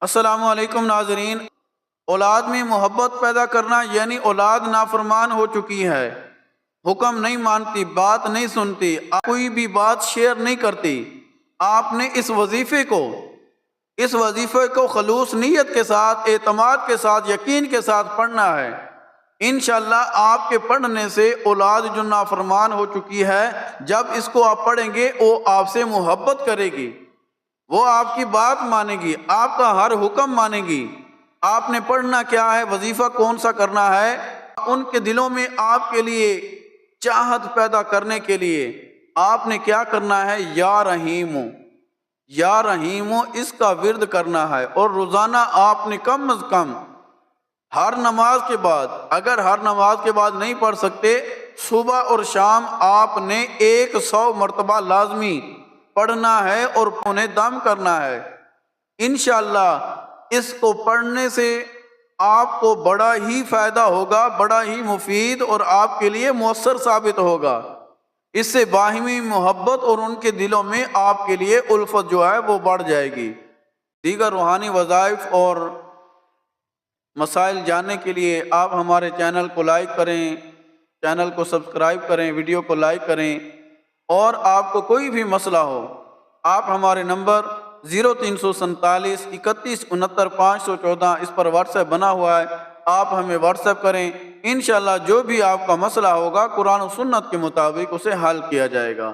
السلام علیکم ناظرین۔ اولاد میں محبت پیدا کرنا یعنی اولاد نافرمان ہو چکی ہے، حکم نہیں مانتی، بات نہیں سنتی، کوئی بھی بات شیئر نہیں کرتی۔ آپ نے اس وظیفے کو خلوص نیت کے ساتھ، اعتماد کے ساتھ، یقین کے ساتھ پڑھنا ہے۔ انشاءاللہ آپ کے پڑھنے سے اولاد جو نافرمان ہو چکی ہے، جب اس کو آپ پڑھیں گے وہ آپ سے محبت کرے گی، وہ آپ کی بات مانے گی، آپ کا ہر حکم مانے گی۔ آپ نے پڑھنا کیا ہے، وظیفہ کون سا کرنا ہے، ان کے دلوں میں آپ کے لیے چاہت پیدا کرنے کے لیے آپ نے کیا کرنا ہے، یا رحیم اس کا ورد کرنا ہے۔ اور روزانہ آپ نے کم از کم ہر نماز کے بعد، اگر ہر نماز کے بعد نہیں پڑھ سکتے، صبح اور شام آپ نے 100 مرتبہ لازمی پڑھنا ہے اور انہیں دم کرنا ہے۔ انشاءاللہ اس کو پڑھنے سے آپ کو بڑا ہی فائدہ ہوگا، بڑا ہی مفید اور آپ کے لیے مؤثر ثابت ہوگا۔ اس سے باہمی محبت اور ان کے دلوں میں آپ کے لیے الفت جو ہے وہ بڑھ جائے گی۔ دیگر روحانی وظائف اور مسائل جاننے کے لیے آپ ہمارے چینل کو لائک کریں، چینل کو سبسکرائب کریں، ویڈیو کو لائک کریں، اور آپ کو کوئی بھی مسئلہ ہو آپ ہمارے نمبر 0347 31 69 514 اس پر واٹس ایپ بنا ہوا ہے، آپ ہمیں واٹس ایپ کریں۔ انشاءاللہ جو بھی آپ کا مسئلہ ہوگا قرآن و سنت کے مطابق اسے حل کیا جائے گا۔